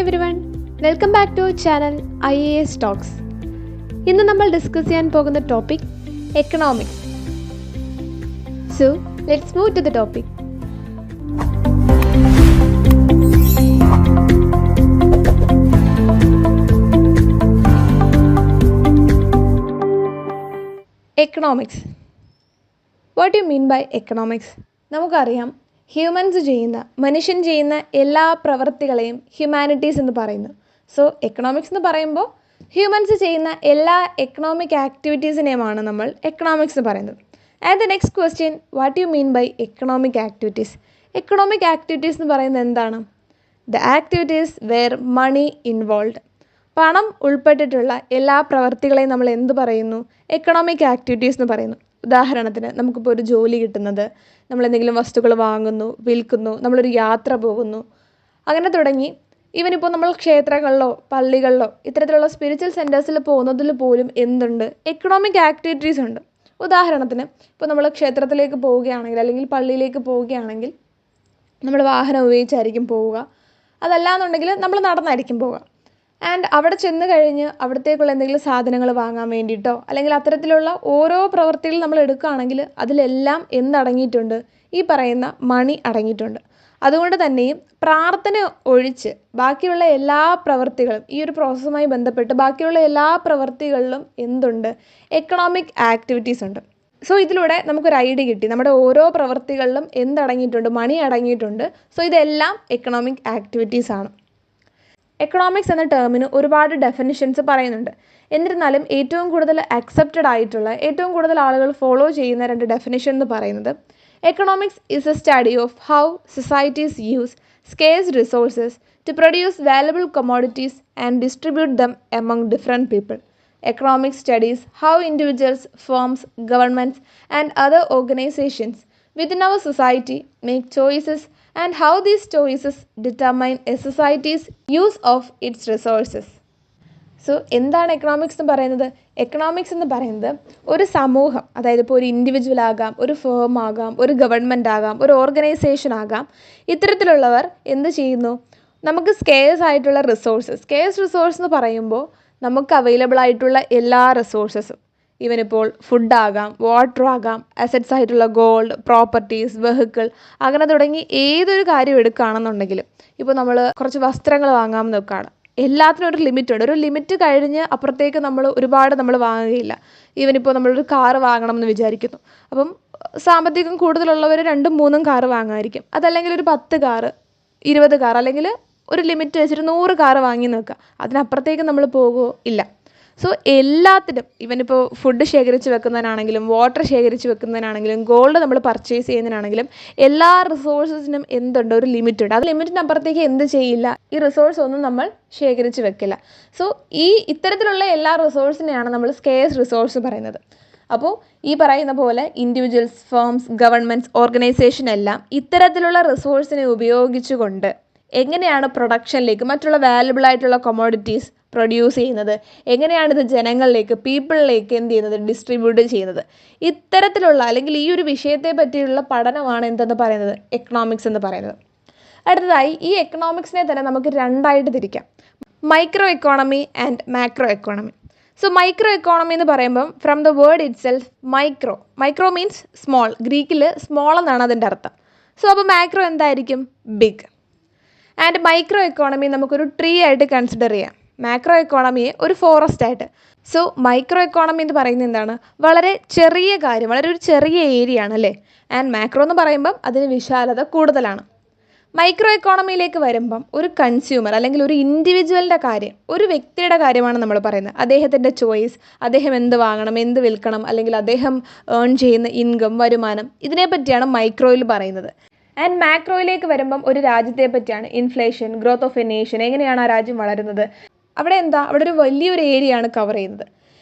everyone, welcome back to our channel IAS Talks. ഇന്ന് നമ്മൾ discuss ചെയ്യാൻ പോകുന്ന topic economics. So, let's move to the topic. Economics. What do you mean by economics? നമുക്കറിയാം, മനുഷ്യൻ ചെയ്യുന്ന എല്ലാ പ്രവൃത്തികളെയും ഹ്യൂമാനിറ്റീസ് എന്ന് പറയുന്നു. സോ എക്കണോമിക്സ് എന്ന് പറയുമ്പോൾ ഹ്യൂമൻസ് ചെയ്യുന്ന എല്ലാ എക്കണോമിക് ആക്ടിവിറ്റീസിനെയുമാണ് നമ്മൾ എക്കണോമിക്സ് എന്ന് പറയുന്നത്. And the next question, what you mean by economic activities? Economic activities എന്ന് പറയുന്നത് എന്താണ്? The activities where money involve. പണം ഉൾപ്പെട്ടിട്ടുള്ള എല്ലാ പ്രവൃത്തികളെയും നമ്മൾ എന്ത് പറയുന്നു? എക്കണോമിക് ആക്ടിവിറ്റീസ് എന്ന് പറയുന്നു. ഉദാഹരണത്തിന്, നമുക്കിപ്പോൾ ഒരു ജോലി കിട്ടുന്നത്, നമ്മളെന്തെങ്കിലും വസ്തുക്കൾ വാങ്ങുന്നു, വിൽക്കുന്നു, നമ്മളൊരു യാത്ര പോകുന്നു, അങ്ങനെ തുടങ്ങി. ഇവനിപ്പോൾ നമ്മൾ ക്ഷേത്രങ്ങളിലോ പള്ളികളിലോ ഇത്തരത്തിലുള്ള സ്പിരിച്വൽ സെൻറ്റേഴ്സിൽ പോകുന്നതിൽ പോലും എന്തുണ്ട്? എക്കണോമിക് ആക്ടിവിറ്റീസ് ഉണ്ട്. ഉദാഹരണത്തിന്, ഇപ്പോൾ നമ്മൾ ക്ഷേത്രത്തിലേക്ക് പോവുകയാണെങ്കിൽ അല്ലെങ്കിൽ പള്ളിയിലേക്ക് പോവുകയാണെങ്കിൽ നമ്മൾ വാഹനം ഉപയോഗിച്ചായിരിക്കും പോവുക. അതല്ലാന്നുണ്ടെങ്കിൽ നമ്മൾ നടന്നായിരിക്കും പോവുക. ആൻഡ് അവിടെ ചെന്ന് കഴിഞ്ഞ് അവിടത്തേക്കുള്ള എന്തെങ്കിലും സാധനങ്ങൾ വാങ്ങാൻ വേണ്ടിയിട്ടോ അല്ലെങ്കിൽ അത്തരത്തിലുള്ള ഓരോ പ്രവൃത്തികൾ നമ്മൾ എടുക്കുകയാണെങ്കിൽ അതിലെല്ലാം എന്തടങ്ങിയിട്ടുണ്ട്? ഈ പറയുന്ന മണി അടങ്ങിയിട്ടുണ്ട്. അതുകൊണ്ട് തന്നെയും പ്രാർത്ഥന ഒഴിച്ച് ബാക്കിയുള്ള എല്ലാ പ്രവൃത്തികളും, ഈ ഒരു പ്രോസസ്സുമായി ബന്ധപ്പെട്ട് ബാക്കിയുള്ള എല്ലാ പ്രവൃത്തികളിലും എന്തുണ്ട്? എക്കണോമിക് ആക്ടിവിറ്റീസ് ഉണ്ട്. സോ ഇതിലൂടെ നമുക്കൊരു ഐഡിയ കിട്ടി, നമ്മുടെ ഓരോ പ്രവൃത്തികളിലും എന്തടങ്ങിയിട്ടുണ്ട്? മണി അടങ്ങിയിട്ടുണ്ട്. സോ ഇതെല്ലാം എക്കണോമിക് ആക്ടിവിറ്റീസ് ആണ്. എക്കണോമിക്സ് എന്ന ടേമിന് ഒരുപാട് ഡെഫിനിഷൻസ് പറയുന്നുണ്ട്. എന്നിരുന്നാലും ഏറ്റവും കൂടുതൽ അക്സെപ്റ്റഡ് ആയിട്ടുള്ള, ഏറ്റവും കൂടുതൽ ആളുകൾ ഫോളോ ചെയ്യുന്ന രണ്ട് ഡെഫിനിഷൻ എന്ന് പറയുന്നത്, economics is a study of how societies use scarce resources to produce valuable commodities and distribute them among different people. Economics studies how individuals, firms, governments, and other organizations within our society make choices and how these choices determine a society's use of its resources. So എന്താണ് economics എന്ന് പറയുന്നത്? Economics എന്ന് പറയുന്നത് ഒരു സമൂഹം, അതായത് ഇപ്പോൾ ഒരു ഇൻഡിവിജ്വൽ ആകാം, ഒരു ഫേം ആകാം, ഒരു ഗവൺമെൻറ് ആകാം, ഒരു ഓർഗനൈസേഷൻ ആകാം. ഇത്തരത്തിലുള്ളവർ എന്ത് ചെയ്യുന്നു? നമുക്ക് സ്കേഴ്സ് ആയിട്ടുള്ള റിസോഴ്സസ്, സ്കേഴ്സ് റിസോഴ്സ് എന്ന് പറയുമ്പോൾ നമുക്ക് അവൈലബിൾ ആയിട്ടുള്ള എല്ലാ റിസോഴ്സസും, ഇവനിപ്പോൾ ഫുഡാകാം, വാട്ടർ ആകാം, അസറ്റ്സ് ആയിട്ടുള്ള ഗോൾഡ്, പ്രോപ്പർട്ടീസ്, വെഹിക്കിൾ, അങ്ങനെ തുടങ്ങി ഏതൊരു കാര്യം എടുക്കുകയാണെന്നുണ്ടെങ്കിലും, ഇപ്പോൾ നമ്മൾ കുറച്ച് വസ്ത്രങ്ങൾ വാങ്ങാമെന്ന് നോക്കുകയാണ്, എല്ലാത്തിനും ഒരു ലിമിറ്റ് ഉണ്ട്. ഒരു ലിമിറ്റ് കഴിഞ്ഞ് അപ്പുറത്തേക്ക് ഒരുപാട് നമ്മൾ വാങ്ങുകയില്ല. ഈവനിപ്പോൾ നമ്മളൊരു കാറ് വാങ്ങണം എന്ന് വിചാരിക്കുന്നു. അപ്പം സാമ്പത്തികം കൂടുതലുള്ളവർ 2-3 കാറ് വാങ്ങുമായിരിക്കും. അതല്ലെങ്കിൽ ഒരു 10 കാറ്, 20 കാർ, അല്ലെങ്കിൽ ഒരു ലിമിറ്റ് വെച്ചിട്ട് 100 കാറ് വാങ്ങി നോക്കുക. അതിനപ്പുറത്തേക്ക് നമ്മൾ പോകുമോ? ഇല്ല. സോ എല്ലാത്തിനും, ഇവനിപ്പോൾ ഫുഡ് ശേഖരിച്ച് വെക്കുന്നതിനാണെങ്കിലും വാട്ടർ ശേഖരിച്ച് വെക്കുന്നതിനാണെങ്കിലും ഗോൾഡ് നമ്മൾ പർച്ചേസ് ചെയ്യുന്നതിനാണെങ്കിലും എല്ലാ റിസോഴ്സസിനും എന്തുണ്ട്? ഒരു ലിമിറ്റ് ഉണ്ട്. അത് ലിമിറ്റിനപ്പുറത്തേക്ക് എന്ത് ചെയ്യില്ല? ഈ റിസോഴ്സ് ഒന്നും നമ്മൾ ശേഖരിച്ച് വെക്കില്ല. സോ ഇത്തരത്തിലുള്ള എല്ലാ റിസോഴ്സിനെയാണ് നമ്മൾ സ്കേഴ്സ് റിസോഴ്സ് പറയുന്നത്. അപ്പോൾ ഈ പറയുന്ന പോലെ ഇൻഡിവിജ്വൽസ്, ഫേംസ്, ഗവൺമെൻറ്റ്സ്, ഓർഗനൈസേഷൻ എല്ലാം ഇത്തരത്തിലുള്ള റിസോഴ്സിനെ ഉപയോഗിച്ചുകൊണ്ട് എങ്ങനെയാണ് പ്രൊഡക്ഷനിലേക്ക്, മറ്റുള്ള വാല്യുബിൾ ആയിട്ടുള്ള കൊമോഡിറ്റീസ് പ്രൊഡ്യൂസ് ചെയ്യുന്നത്, എങ്ങനെയാണിത് ജനങ്ങളിലേക്ക്, പീപ്പിളിലേക്ക് എന്ത് ചെയ്യുന്നത്? ഡിസ്ട്രിബ്യൂട്ട് ചെയ്യുന്നത്. ഇത്തരത്തിലുള്ള അല്ലെങ്കിൽ ഈ ഒരു വിഷയത്തെ പറ്റിയുള്ള പഠനമാണ് എന്തെന്ന് പറയുന്നത്? എക്കണോമിക്സ് എന്ന് പറയുന്നത്. അടുത്തതായി ഈ എക്കണോമിക്സിനെ തന്നെ നമുക്ക് രണ്ടായിട്ട് തിരിക്കാം: micro economy and macro economy. So micro economy എന്ന് പറയുമ്പം from the word itself micro, micro means small, ഗ്രീക്കിൽ സ്മോൾ എന്നാണ് അതിൻ്റെ അർത്ഥം. സോ അപ്പോൾ മാക്രോ എന്തായിരിക്കും? ബിഗ്. ആൻഡ് മൈക്രോ എക്കോണമി നമുക്കൊരു ട്രീ ആയിട്ട് കൺസിഡർ ചെയ്യാം, മാക്രോ എക്കോണമിയെ ഒരു ഫോറസ്റ്റ് ആയിട്ട്. സോ മൈക്രോ എക്കോണമി എന്ന് പറയുന്നത് എന്താണ്? വളരെ ചെറിയ കാര്യം, വളരെ ഒരു ചെറിയ ഏരിയ ആണ് അല്ലേ? ആൻഡ് മാക്രോ എന്ന് പറയുമ്പം അതിന് വിശാലത കൂടുതലാണ്. മൈക്രോ എക്കോണമിയിലേക്ക് വരുമ്പം ഒരു കൺസ്യൂമർ അല്ലെങ്കിൽ ഒരു ഇൻഡിവിജ്വലിൻ്റെ കാര്യം, ഒരു വ്യക്തിയുടെ കാര്യമാണ് നമ്മൾ പറയുന്നത്. അദ്ദേഹത്തിൻ്റെ ചോയ്സ്, അദ്ദേഹം എന്ത് വാങ്ങണം, എന്ത് വിൽക്കണം, അല്ലെങ്കിൽ അദ്ദേഹം ഏൺ ചെയ്യുന്ന ഇൻകം, വരുമാനം, ഇതിനെപ്പറ്റിയാണ് മൈക്രോയിൽ പറയുന്നത്. ആൻഡ് മാക്രോയിലേക്ക് വരുമ്പം ഒരു രാജ്യത്തെ പറ്റിയാണ്, inflation, growth of A nation, എങ്ങനെയാണ് ആ രാജ്യം വളരുന്നത്. അവിടെ അവിടെ ഒരു വലിയൊരു ഏരിയ ആണ് കവർ ചെയ്യുന്നത്.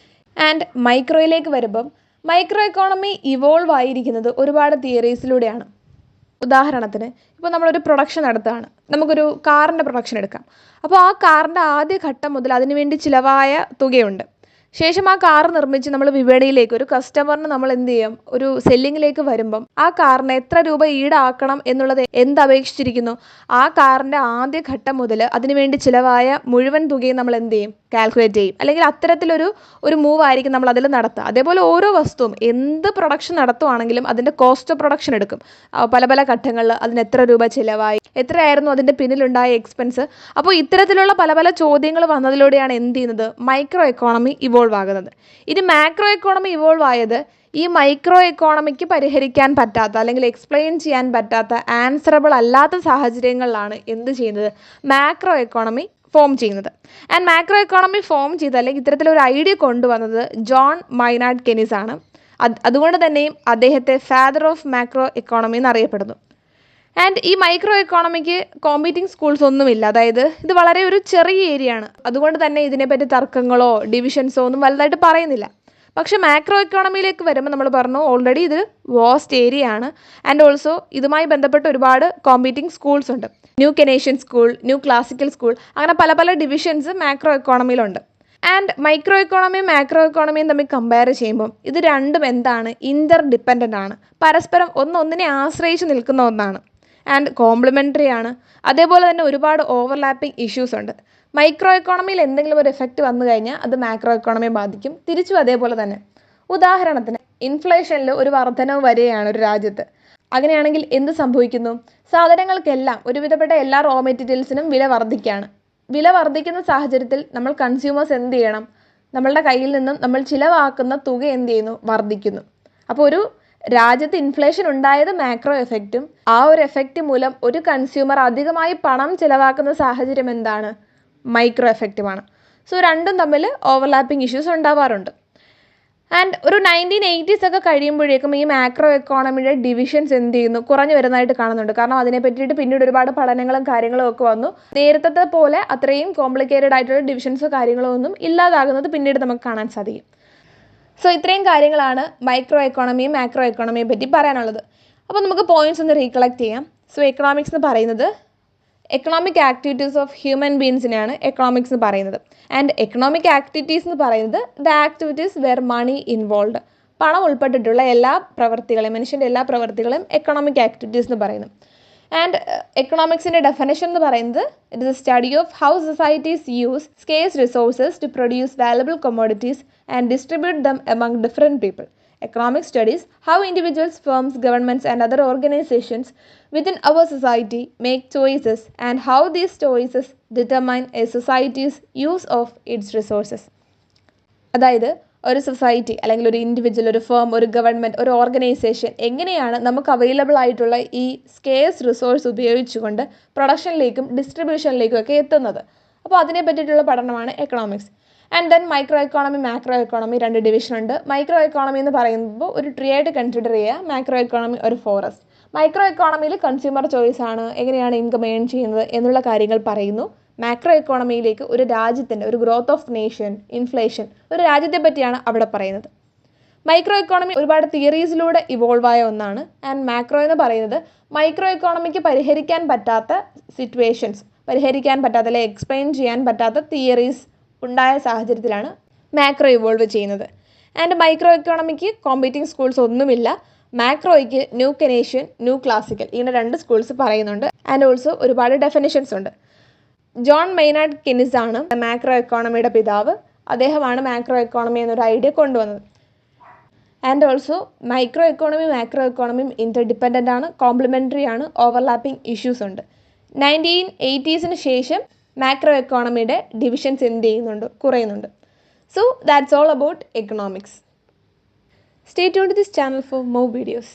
ആൻഡ് മൈക്രോയിലേക്ക് വരുമ്പം മൈക്രോ എക്കോണമി ഇവോൾവ് ആയിരിക്കുന്നത് ഒരുപാട് തിയറീസിലൂടെയാണ്. ഉദാഹരണത്തിന്, ഇപ്പോൾ നമ്മളൊരു പ്രൊഡക്ഷൻ നടത്തുകയാണ്, നമുക്കൊരു കാറിൻ്റെ പ്രൊഡക്ഷൻ എടുക്കാം. അപ്പോൾ ആ കാറിൻ്റെ ആദ്യ ഘട്ടം മുതൽ അതിനുവേണ്ടി ചിലവായ തുകയുണ്ട്. ശേഷം ആ കാർ നിർമ്മിച്ച് നമ്മൾ വിപണിയിലേക്ക് ഒരു കസ്റ്റമറിന് നമ്മൾ എന്ത് ചെയ്യും, ഒരു സെല്ലിങ്ങിലേക്ക് വരുമ്പം ആ കാറിന് എത്ര രൂപ ഈടാക്കണം എന്നുള്ളത് എന്തപേക്ഷിച്ചിരിക്കുന്നു, ആ കാറിൻ്റെ ആദ്യ ഘട്ടം മുതൽ അതിനുവേണ്ടി ചിലവായ മുഴുവൻ തുകയും നമ്മൾ എന്ത് ചെയ്യും, കാൽക്കുലേറ്റ് ചെയ്യും. അല്ലെങ്കിൽ അത്തരത്തിലൊരു മൂവ് ആയിരിക്കും നമ്മൾ അതിൽ നടത്തുക. അതേപോലെ ഓരോ വസ്തുവും എന്ത് പ്രൊഡക്ഷൻ നടത്തുവാണെങ്കിലും അതിൻ്റെ കോസ്റ്റ് ഓഫ് പ്രൊഡക്ഷൻ എടുക്കും. പല പല ഘട്ടങ്ങളിൽ അതിന് എത്ര രൂപ ചിലവായി, എത്രയായിരുന്നു അതിൻ്റെ പിന്നിലുണ്ടായ എക്സ്പെൻസ്. അപ്പോൾ ഇത്തരത്തിലുള്ള പല പല ചോദ്യങ്ങൾ വന്നതിലൂടെയാണ് എന്ത് ചെയ്യുന്നത്, മൈക്രോ എക്കോണമി ഇവോൾവ് ആകുന്നത്. ഇനി മാക്രോ എക്കോണമി ഇവോൾവ് ആയത് ഈ മൈക്രോ എക്കോണമിക്ക് പരിഹരിക്കാൻ പറ്റാത്ത അല്ലെങ്കിൽ എക്സ്പ്ലെയിൻ ചെയ്യാൻ പറ്റാത്ത ആൻസറബിൾ അല്ലാത്ത സാഹചര്യങ്ങളിലാണ് എന്ത് ചെയ്യുന്നത്, മാക്രോ എക്കോണമി ഫോം ചെയ്യുന്നത്. ആൻഡ് മാക്രോ എക്കോണമി ഫോം ചെയ്ത് അല്ലെങ്കിൽ ഇത്തരത്തിലൊരു ഐഡിയ കൊണ്ടുവന്നത് ജോൺ മൈനാർഡ് കെയ്ൻസ് ആണ്. അതുകൊണ്ട് തന്നെയും അദ്ദേഹത്തെ ഫാദർ ഓഫ് മാക്രോ എക്കോണമി എന്നറിയപ്പെടുന്നു. ആൻഡ് ഈ മൈക്രോ എക്കോണമിക്ക് കോമ്പീറ്റിംഗ് സ്കൂൾസ് ഒന്നുമില്ല. അതായത് ഇത് വളരെ ഒരു ചെറിയ ഏരിയ ആണ്. അതുകൊണ്ട് തന്നെ ഇതിനെപ്പറ്റി തർക്കങ്ങളോ ഡിവിഷൻസോ ഒന്നും വലുതായിട്ട് പറയുന്നില്ല. പക്ഷേ മാക്രോ എക്കോണമിയിലേക്ക് വരുമ്പോൾ നമ്മൾ പറഞ്ഞു ഓൾറെഡി ഇത് വാസ്റ്റ് ഏരിയ ആണ്. ആൻഡ് ഓൾസോ ഇതുമായി ബന്ധപ്പെട്ട് ഒരുപാട് കോമ്പീറ്റിംഗ് സ്കൂൾസ് ഉണ്ട്. New Keynesian school, new classical school, അങ്ങനെ പല പല ഡിവിഷൻസ് മാക്രോ എക്കോണമിയിലുണ്ട്. ആൻഡ് മൈക്രോ എക്കോണമിയും മാക്രോ എക്കോണമിയും തമ്മിൽ കമ്പയർ ചെയ്യുമ്പോൾ ഇത് രണ്ടും എന്താണ്, ഇൻ്റർ ഡിപ്പെൻഡൻ്റ് ആണ്. പരസ്പരം ഒന്നിനെ ആശ്രയിച്ച് നിൽക്കുന്ന ഒന്നാണ്. ആൻഡ് കോംപ്ലിമെൻ്ററി ആണ്. അതേപോലെ തന്നെ ഒരുപാട് ഓവർലാപ്പിംഗ് ഇഷ്യൂസ് ഉണ്ട്. മൈക്രോ എക്കോണമിയിൽ എന്തെങ്കിലും ഒരു എഫക്റ്റ് വന്നു കഴിഞ്ഞാൽ അത് മാക്രോ എക്കോണമിയെ ബാധിക്കും, തിരിച്ചും അതേപോലെ തന്നെ. ഉദാഹരണത്തിന് ഇൻഫ്ലേഷനിൽ ഒരു വർധനവ് വരികയാണ് ഒരു രാജ്യത്ത്. അങ്ങനെയാണെങ്കിൽ എന്ത് സംഭവിക്കുന്നു, സാധനങ്ങൾക്കെല്ലാം ഒരുവിധപ്പെട്ട എല്ലാ റോ മെറ്റീരിയൽസിനും വില വർദ്ധിക്കുകയാണ്. വില വർദ്ധിക്കുന്ന സാഹചര്യത്തിൽ നമ്മൾ കൺസ്യൂമേഴ്സ് എന്ത് ചെയ്യണം, നമ്മളുടെ കയ്യിൽ നിന്നും നമ്മൾ ചിലവാക്കുന്ന തുക എന്ത് ചെയ്യുന്നു, വർദ്ധിക്കുന്നു. അപ്പോൾ ഒരു രാജ്യത്ത് ഇൻഫ്ലേഷൻ ഉണ്ടായത് മാക്രോ എഫക്റ്റും ആ ഒരു എഫക്റ്റ് മൂലം ഒരു കൺസ്യൂമർ അധികമായി പണം ചിലവാക്കുന്ന സാഹചര്യം എന്താണ്, മൈക്രോ എഫക്റ്റുമാണ്. സോ രണ്ടും തമ്മിൽ ഓവർലാപ്പിംഗ് ഇഷ്യൂസ് ഉണ്ടാവാറുണ്ട്. ആൻഡ് ഒരു 1980s ഒക്കെ കഴിയുമ്പോഴേക്കും ഈ മാക്രോ എക്കോണമിയുടെ ഡിവിഷൻസ് എന്ത് ചെയ്യുന്നു, കുറഞ്ഞു വരുന്നതായിട്ട് കാണുന്നുണ്ട്. കാരണം അതിനെ പറ്റിയിട്ട് പിന്നീട് ഒരുപാട് പഠനങ്ങളും കാര്യങ്ങളും ഒക്കെ വന്നു. നേരത്തെ പോലെ അത്രയും കോംപ്ലിക്കേറ്റഡ് ആയിട്ടുള്ള ഡിവിഷൻസോ കാര്യങ്ങളോ ഒന്നും ഇല്ലാതാകുന്നത് പിന്നീട് നമുക്ക് കാണാൻ സാധിക്കും. സോ ഇത്രയും കാര്യങ്ങളാണ് മൈക്രോ എക്കോണമിയും മാക്രോ എക്കോണമിയെ പറ്റി പറയാനുള്ളത്. അപ്പോൾ നമുക്ക് പോയിന്റ്സ് ഒന്ന് റീകളക്ട് ചെയ്യാം. സോ എക്കണോമിക്സ് എന്ന് പറയുന്നത് എക്കണോമിക് ആക്ടിവിറ്റീസ് ഓഫ് ഹ്യൂമൻ ബീങ്സിനെയാണ് എക്കണോമിക്സ് എന്ന് പറയുന്നത്. ആൻഡ് എക്കണോമിക് ആക്ടിവിറ്റീസ് എന്ന് പറയുന്നത് the activities where money involve, പണം ഉൾപ്പെട്ടിട്ടുള്ള എല്ലാ പ്രവൃത്തികളെയും, മനുഷ്യൻ്റെ എല്ലാ പ്രവൃത്തികളെയും എക്കണോമിക് ആക്ടിവിറ്റീസ് എന്ന് പറയുന്നു. ആൻഡ് എക്കണോമിക്സിൻ്റെ ഡെഫിനേഷൻ എന്ന് പറയുന്നത് it is a study of how societies use scarce resources to produce valuable commodities and distribute them among different people. Economic studies how individuals, firms, governments and other organizations within our society make choices and how these choices determine a society's use of its resources. അതായത് ഒരു society അല്ലെങ്കിൽ ഒരു individual, ഒരു firm, ഒരു government, ഒരു organisation എങ്ങനെയാണ് നമുക്ക് available ആയിട്ടുള്ള ഈ സ്കേഴ്സ് റിസോഴ്സ് ഉപയോഗിച്ചുകൊണ്ട് പ്രൊഡക്ഷനിലേക്കും ഡിസ്ട്രിബ്യൂഷനിലേക്കും ഒക്കെ എത്തുന്നത്. അപ്പോൾ അതിനെ പറ്റിയിട്ടുള്ള പഠനമാണ് economics. And then micro economy, macro economy, രണ്ട് ഡിവിഷൻ ഉണ്ട്. മൈക്രോ എക്കോണമി എന്ന് പറയുമ്പോൾ ഒരു ട്രീ ആയിട്ട് കൺസിഡർ ചെയ്യുക, മാക്രോ എക്കോണമി ഒരു ഫോറസ്റ്റ്. മൈക്രോ എക്കോണമിയിൽ കൺസ്യൂമർ ചോയ്സ് ആണ്, എങ്ങനെയാണ് ഇൻകം ഏൺ ചെയ്യുന്നത് എന്നുള്ള കാര്യങ്ങൾ പറയുന്നു. മാക്രോ എക്കോണമിയിലേക്ക് ഒരു രാജ്യത്തിൻ്റെ ഒരു ഗ്രോത്ത് ഓഫ് നേഷൻ, ഇൻഫ്ലേഷൻ, ഒരു രാജ്യത്തെ പറ്റിയാണ് അവിടെ പറയുന്നത്. മൈക്രോ എക്കോണമി ഒരുപാട് തിയറീസിലൂടെ ഇവോൾവ് ആയ ഒന്നാണ്. ആൻഡ് മാക്രോ എന്ന് പറയുന്നത് മൈക്രോ എക്കോണമിക്ക് പരിഹരിക്കാൻ പറ്റാത്ത സിറ്റുവേഷൻസ്, പരിഹരിക്കാൻ പറ്റാത്ത അല്ലെങ്കിൽ എക്സ്പ്ലെയിൻ ചെയ്യാൻ പറ്റാത്ത തിയറീസ് ഉണ്ടായ സാഹചര്യത്തിലാണ് മാക്രോ ഇവോൾവ് ചെയ്യുന്നത്. ആൻഡ് മൈക്രോ എക്കോണമിക്ക് കോമ്പീറ്റിംഗ് സ്കൂൾസ് ഒന്നുമില്ല. മാക്രോയ്ക്ക് ന്യൂ കെനേഷ്യൻ, ന്യൂ ക്ലാസിക്കൽ, ഇങ്ങനെ രണ്ട് സ്കൂൾസ് പറയുന്നുണ്ട്. ആൻഡ് ഓൾസോ ഒരുപാട് ഡെഫിനിഷൻസ് ഉണ്ട്. ജോൺ മെയ്നാർഡ് കെയ്ൻസ് ആണ് മാക്രോ എക്കോണമിയുടെ പിതാവ്. അദ്ദേഹമാണ് മാക്രോ എക്കോണമി എന്നൊരു ഐഡിയ കൊണ്ടുവന്നത്. And also micro economy macro എക്കോണമിയും ഇൻ്റർഡിപ്പെൻഡൻ്റ് ആണ്, കോംപ്ലിമെൻ്ററി ആണ്, ഓവർലാപ്പിംഗ് ഇഷ്യൂസ് ഉണ്ട്. 1980s ശേഷം മാക്രോ എക്കോണമിയുടെ ഡിവിഷൻസ് എന്ത് ചെയ്യുന്നുണ്ട്, കുറയുന്നുണ്ട്. So that's all about economics. Stay tuned to this channel for more videos.